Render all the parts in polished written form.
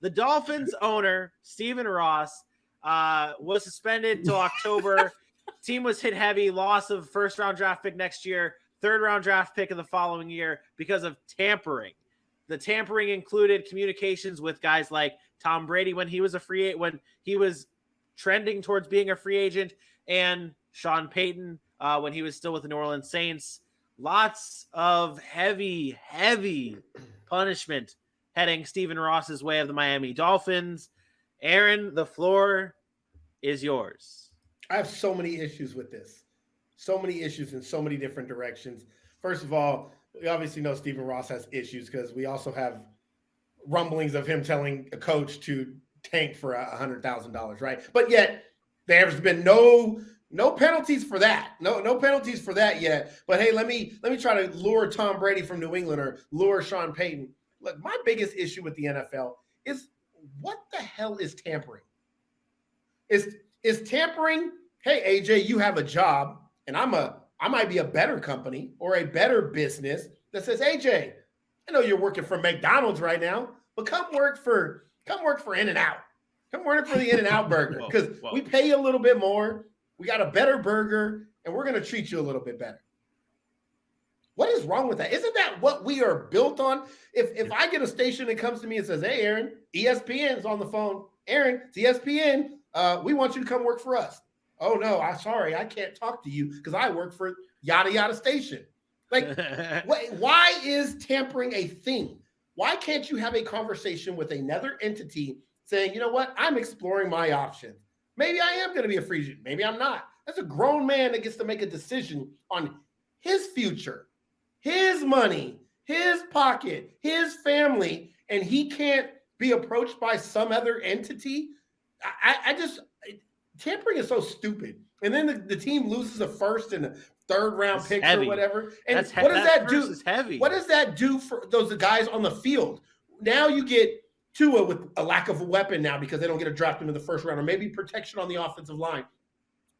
The Dolphins owner, Stephen Ross, was suspended until October. Team was hit heavy, loss of first-round draft pick next year, third-round draft pick of the following year because of tampering. The tampering included communications with guys like Tom Brady when he was trending towards being a free agent, and Sean Payton when he was still with the New Orleans Saints. Lots of heavy punishment heading Stephen Ross's way of the Miami Dolphins. Aaron, the floor is yours. I have so many issues with this. So many issues in so many different directions. First of all, we obviously know Stephen Ross has issues because we also have rumblings of him telling a coach to tank for $100,000, right? But yet there's been no penalties for that. No penalties for that yet. But hey, let me try to lure Tom Brady from New England or lure Sean Payton. Look, my biggest issue with the NFL is what the hell is tampering? Is tampering, hey AJ, you have a job and I might be a better company or a better business that says, AJ, I know you're working for McDonald's right now, but come work for In-N-Out. Come work for the In-N-Out burger because we pay you a little bit more. We got a better burger, and we're going to treat you a little bit better. What is wrong with that? Isn't that what we are built on? If I get a station that comes to me and says, hey, Aaron, ESPN is on the phone. Aaron, it's ESPN. We want you to come work for us. Oh, no, I'm sorry. I can't talk to you because I work for yada, yada station. Like, why is tampering a thing? Why can't you have a conversation with another entity saying, you know what, I'm exploring my options. Maybe I am going to be a free agent. Maybe I'm not. That's a grown man that gets to make a decision on his future, his money, his pocket, his family, and he can't be approached by some other entity. Tampering is so stupid. And then the team loses a first and a third round picks or whatever. And what does that do? What does that do for those guys on the field? Now you get Tua with a lack of a weapon now because they don't get a draft him in the first round, or maybe protection on the offensive line,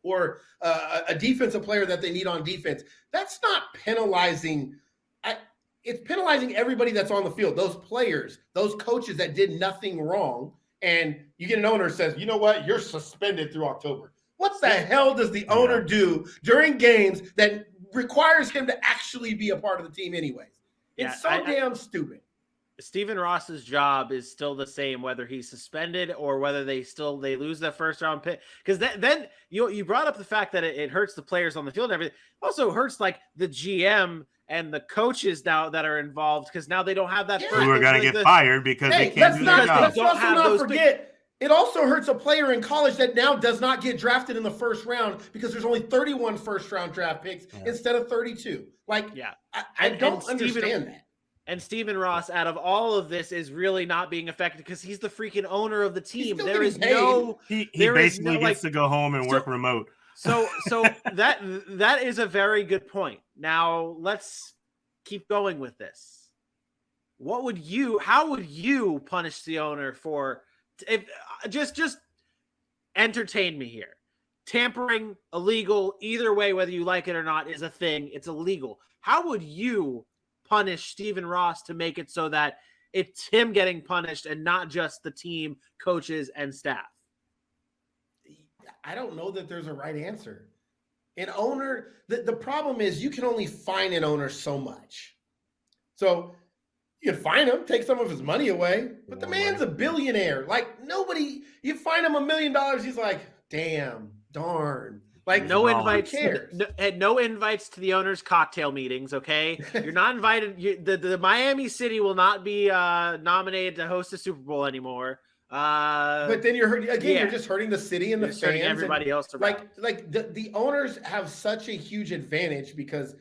or a defensive player that they need on defense. That's not penalizing. It's penalizing everybody that's on the field, those players, those coaches that did nothing wrong. And you get an owner who says, you know what, you're suspended through October. What the hell does the owner do during games that requires him to actually be a part of the team anyways? It's damn stupid. Stephen Ross's job is still the same, whether he's suspended or whether they lose that first round pick. Because then you brought up the fact that it hurts the players on the field and everything. It also hurts like the GM and the coaches now that are involved because now they don't have that. Who are going to get fired because they can't do their job. Let's also not forget. It also hurts a player in college that now does not get drafted in the first round because there's only 31 first-round draft picks instead of 32. I don't understand that. And Stephen Ross, out of all of this, is really not being affected because he's the freaking owner of the team. He basically gets to go home and work remote. So that is a very good point. Now let's keep going with this. How would you punish the owner for? If just entertain me here. Tampering, illegal, either way, whether you like it or not, is a thing. It's illegal. How would you punish Stephen Ross to make it so that it's him getting punished and not just the team, coaches, and staff? I don't know that there's a right answer. An owner, the problem is you can only fine an owner so much. So you fine him, take some of his money away, but the man's a billionaire. You fine him $1 million, he's like, damn, darn. No invites. No invites to the owner's cocktail meetings. Okay, you're not invited. The Miami City will not be nominated to host a Super Bowl anymore. But then you're hurting again. Yeah. You're just hurting the city and the fans, everybody else around. The owners have such a huge advantage because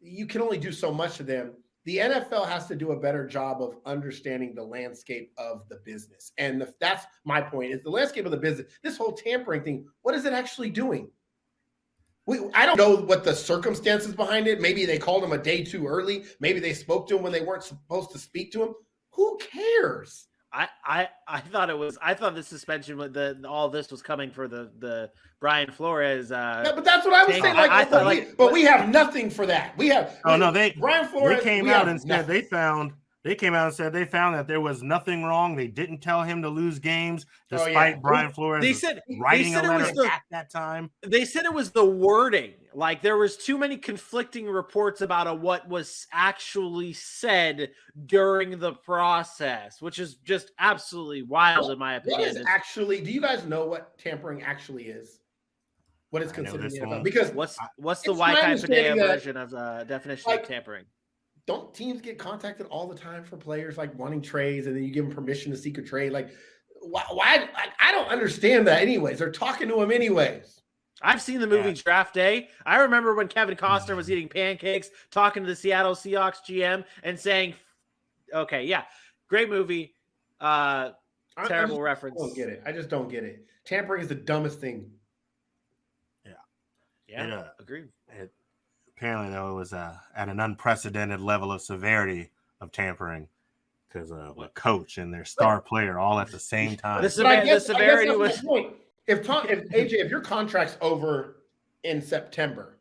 you can only do so much to them. The NFL has to do a better job of understanding the landscape of the business, and that's my point. Is the landscape of the business. This whole tampering thing. What is it actually doing? I don't know what the circumstances behind it. Maybe they called him a day too early. Maybe they spoke to him when they weren't supposed to speak to him. Who cares? I thought the suspension with all this was coming for the Brian Flores. Yeah, but that's what I was saying. We have nothing for that. Brian Flores. They came out and said they found They came out and said they found that there was nothing wrong. They didn't tell him to lose games, despite Brian Flores writing a letter at that time. They said it was the wording. Like there was too many conflicting reports about what was actually said during the process, which is just absolutely wild in my opinion. What is actually? Do you guys know what tampering actually is? What is considered about? Because what's the Waikai Padea version of the definition of tampering? Don't teams get contacted all the time for players like wanting trades, and then you give them permission to seek a trade? Like, why? I don't understand that. Anyways, they're talking to him anyways. I've seen the movie Draft Day. I remember when Kevin Costner was eating pancakes, talking to the Seattle Seahawks GM, and saying, "Okay, yeah, great movie." Terrible reference. I don't get it. I just don't get it. Tampering is the dumbest thing. Yeah, agreed. Apparently, though, it was at an unprecedented level of severity of tampering because of a coach and their star player all at the same time. The severity was. If AJ, if your contract's over in September,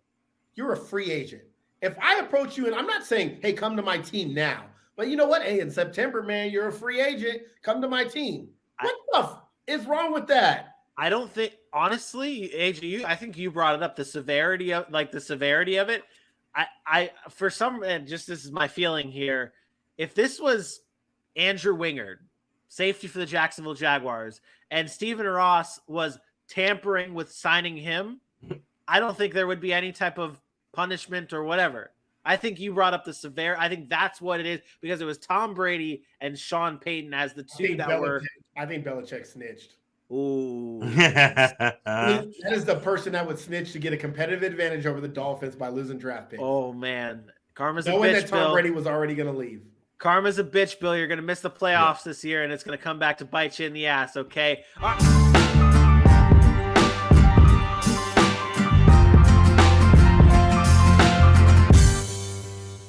you're a free agent. If I approach you and I'm not saying, "Hey, come to my team now," but you know what? Hey, in September, man, you're a free agent. Come to my team. What the is wrong with that? I don't think, honestly, AJ, I think you brought it up, the severity of it. I for some, and just this is my feeling here, if this was Andrew Wingard, safety for the Jacksonville Jaguars, and Stephen Ross was tampering with signing him, I don't think there would be any type of punishment or whatever. I think you brought up the severity. I think that's what it is, because it was Tom Brady and Sean Payton as the two that were. I think Belichick snitched. Ooh. That is the person that would snitch to get a competitive advantage over the Dolphins by losing draft picks. Oh, man. Karma's a bitch, knowing that Tom Brady was already going to leave. Karma's a bitch, Bill. You're going to miss the playoffs this year, and it's going to come back to bite you in the ass, okay?